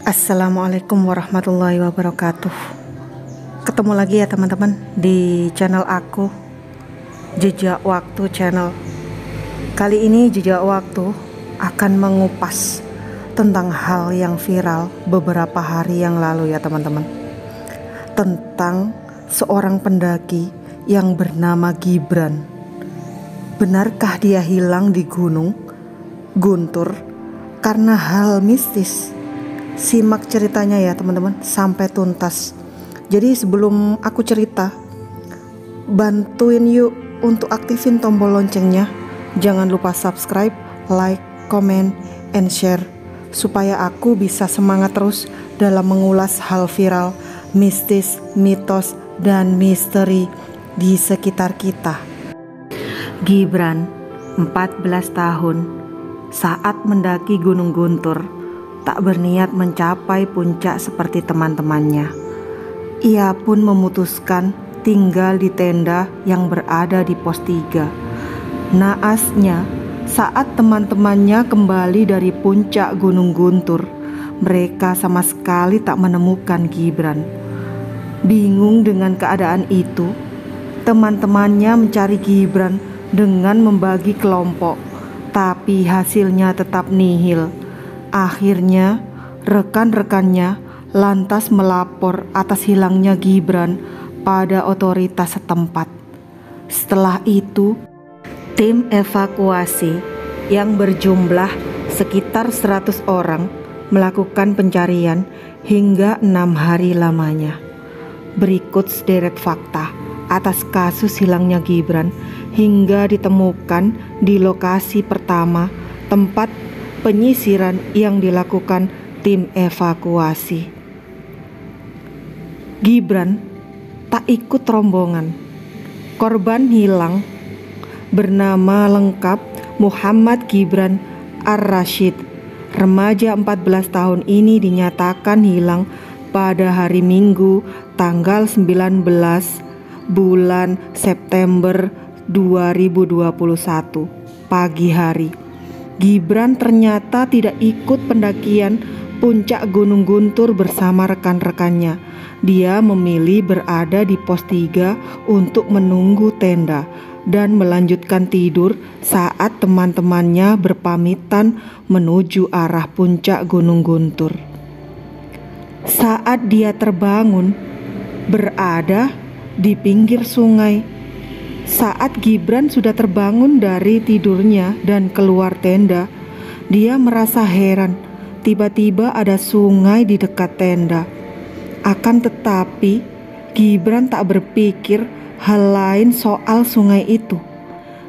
Assalamualaikum warahmatullahi wabarakatuh. Ketemu lagi ya teman-teman di channel aku, Jejak Waktu Channel. Kali ini Jejak Waktu akan mengupas tentang hal yang viral beberapa hari yang lalu ya teman-teman, tentang seorang pendaki yang bernama Gibran. Benarkah dia hilang di Gunung Guntur karena hal mistis? Simak ceritanya ya teman-teman sampai tuntas. Jadi sebelum aku cerita, bantuin yuk untuk aktifin tombol loncengnya. Jangan lupa subscribe, like, comment, and share, supaya aku bisa semangat terus dalam mengulas hal viral, mistis, mitos, dan misteri di sekitar kita. Gibran, 14 tahun, saat mendaki Gunung Guntur tak berniat mencapai puncak seperti teman-temannya. Ia pun memutuskan tinggal di tenda yang berada di pos 3. Naasnya, saat teman-temannya kembali dari puncak Gunung Guntur, mereka sama sekali tak menemukan Gibran. Bingung dengan keadaan itu, teman-temannya mencari Gibran dengan membagi kelompok, tapi hasilnya tetap nihil. Akhirnya, rekan-rekannya lantas melapor atas hilangnya Gibran pada otoritas setempat. Setelah itu, tim evakuasi yang berjumlah sekitar 100 orang melakukan pencarian hingga 6 hari lamanya. Berikut sederet fakta atas kasus hilangnya Gibran hingga ditemukan di lokasi pertama tempat penyisiran yang dilakukan tim evakuasi. Gibran tak ikut rombongan. Korban hilang bernama lengkap Muhammad Gibran Ar-Rashid. Remaja 14 tahun ini dinyatakan hilang pada hari Minggu tanggal 19 bulan September 2021 pagi hari. Gibran ternyata tidak ikut pendakian puncak Gunung Guntur bersama rekan-rekannya. Dia memilih berada di pos 3 untuk menunggu tenda dan melanjutkan tidur saat teman-temannya berpamitan menuju arah puncak Gunung Guntur. Saat dia terbangun, berada di pinggir sungai. Saat Gibran sudah terbangun dari tidurnya dan keluar tenda, dia merasa heran. Tiba-tiba ada sungai di dekat tenda. Akan tetapi, Gibran tak berpikir hal lain soal sungai itu.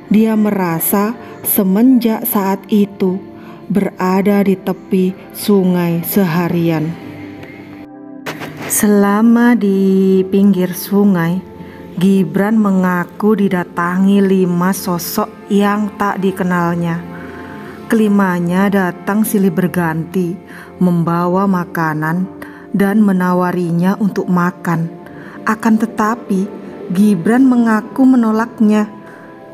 Dia merasa semenjak saat itu berada di tepi sungai seharian. Selama di pinggir sungai, Gibran mengaku didatangi 5 sosok yang tak dikenalnya. Kelimanya datang silih berganti, membawa makanan dan menawarinya untuk makan. Akan tetapi, Gibran mengaku menolaknya.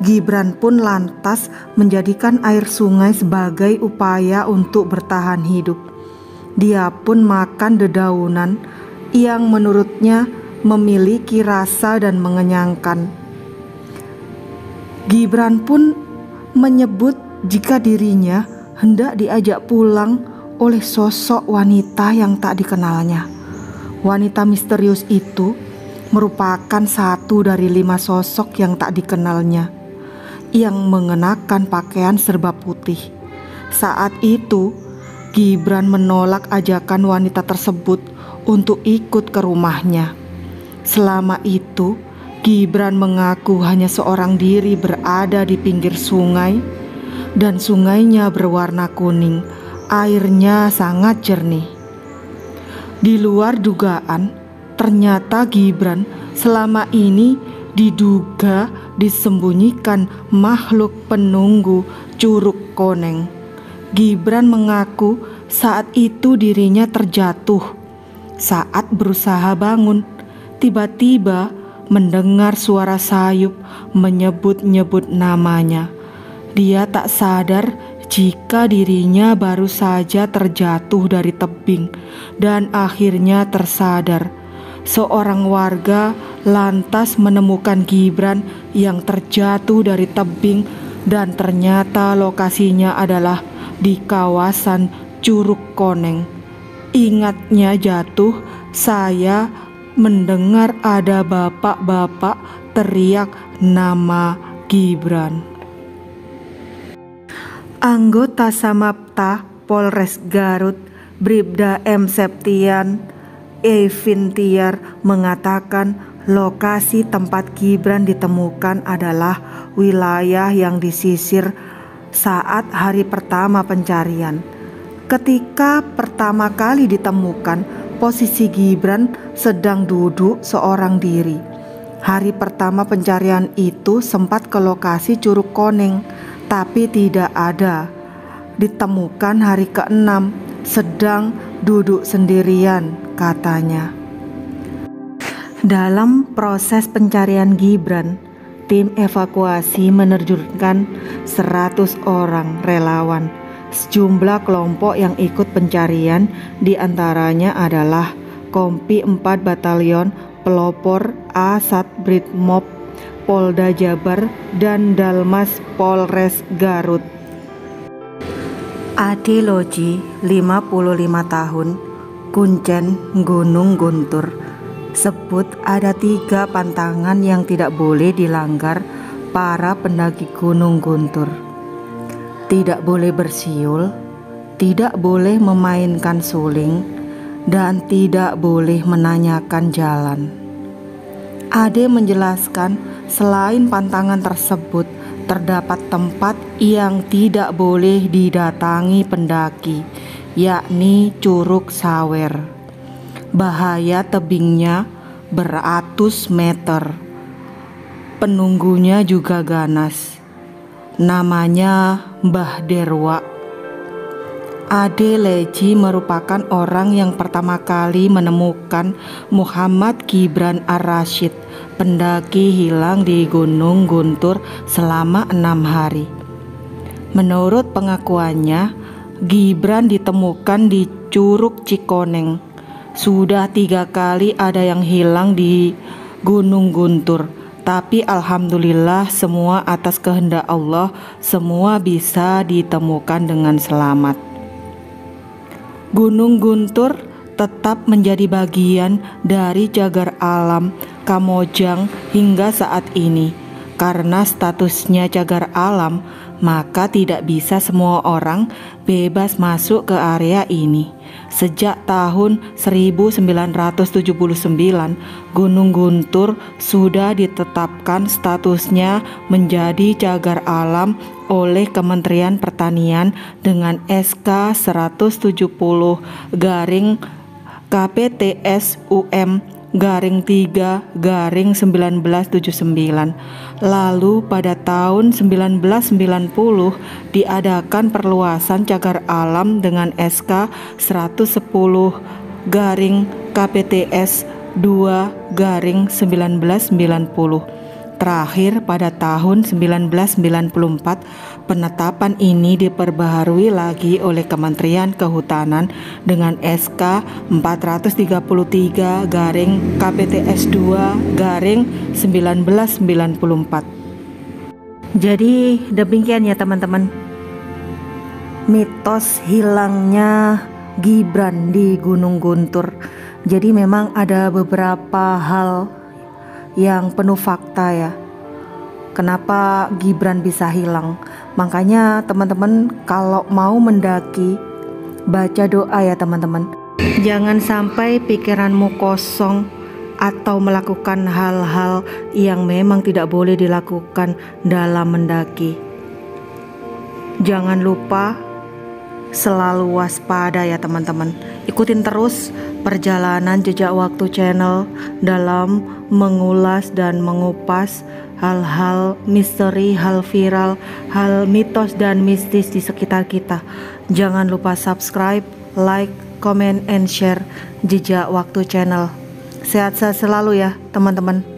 Gibran pun lantas menjadikan air sungai sebagai upaya untuk bertahan hidup. Dia pun makan dedaunan yang menurutnya memiliki rasa dan mengenyangkan. Gibran pun menyebut jika dirinya hendak diajak pulang oleh sosok wanita yang tak dikenalnya. Wanita misterius itu merupakan satu dari 5 sosok yang tak dikenalnya, yang mengenakan pakaian serba putih. Saat itu, Gibran menolak ajakan wanita tersebut untuk ikut ke rumahnya. Selama itu, Gibran mengaku hanya seorang diri berada di pinggir sungai, dan sungainya berwarna kuning, airnya sangat jernih. Di luar dugaan, ternyata Gibran selama ini diduga disembunyikan makhluk penunggu Curug Koneng. Gibran mengaku saat itu dirinya terjatuh. Saat berusaha bangun, tiba-tiba mendengar suara sayup menyebut-nyebut namanya. Dia tak sadar jika dirinya baru saja terjatuh dari tebing dan akhirnya tersadar. Seorang warga lantas menemukan Gibran yang terjatuh dari tebing dan ternyata lokasinya adalah di kawasan Curug Koneng. Ingatnya jatuh, saya mendengar ada bapak-bapak teriak nama Gibran. Anggota Samapta Polres Garut, Bribda M. Septian Evintiar mengatakan lokasi tempat Gibran ditemukan adalah wilayah yang disisir saat hari pertama pencarian. Ketika pertama kali ditemukan, posisi Gibran sedang duduk seorang diri. Hari pertama pencarian itu sempat ke lokasi Curug Koneng, tapi tidak ada. Ditemukan hari ke-6, sedang duduk sendirian, katanya. Dalam proses pencarian Gibran, tim evakuasi menerjunkan 100 orang relawan. Sejumlah kelompok yang ikut pencarian diantaranya adalah Kompi 4 Batalion Pelopor A Satbrimob Polda Jabar dan Dalmas Polres Garut. Ade Loji, 55 tahun, Kuncen, Gunung Guntur, sebut ada 3 pantangan yang tidak boleh dilanggar para pendaki Gunung Guntur. Tidak boleh bersiul, tidak boleh memainkan suling, dan tidak boleh menanyakan jalan. Ade menjelaskan selain pantangan tersebut, terdapat tempat yang tidak boleh didatangi pendaki, yakni Curug Sawer. Bahaya tebingnya beratus meter. Penunggunya juga ganas. Namanya Mbah Derwa. Ade Leji merupakan orang yang pertama kali menemukan Muhammad Gibran Ar-Rasyid, pendaki hilang di Gunung Guntur selama 6 hari. Menurut pengakuannya, Gibran ditemukan di Curug Cikoneng. Sudah 3 kali ada yang hilang di Gunung Guntur, tapi alhamdulillah semua atas kehendak Allah, semua bisa ditemukan dengan selamat. Gunung Guntur tetap menjadi bagian dari cagar alam Kamojang hingga saat ini. Karena statusnya cagar alam, maka tidak bisa semua orang bebas masuk ke area ini. Sejak tahun 1979, Gunung Guntur sudah ditetapkan statusnya menjadi cagar alam oleh Kementerian Pertanian dengan SK 170 garing KPTS UM garing 3 garing 1979. Lalu pada tahun 1990 diadakan perluasan cagar alam dengan SK 110 garing KPTS 2 garing 1990. Terakhir pada tahun 1994, penetapan ini diperbaharui lagi oleh Kementerian Kehutanan dengan SK 433 garing KPTS 2 garing 1994. Jadi demikian ya teman-teman, mitos hilangnya Gibran di Gunung Guntur. Jadi memang ada beberapa hal yang penuh fakta ya, kenapa Gibran bisa hilang. Makanya teman-teman kalau mau mendaki, baca doa ya teman-teman. Jangan sampai pikiranmu kosong atau melakukan hal-hal yang memang tidak boleh dilakukan dalam mendaki. Jangan lupa selalu waspada ya teman-teman. Ikutin terus perjalanan Jejak Waktu Channel dalam mengulas dan mengupas hal-hal misteri, hal viral, hal mitos dan mistis di sekitar kita. Jangan lupa subscribe, like, comment, and share Jejak Waktu Channel. Sehat-sehat selalu ya teman-teman.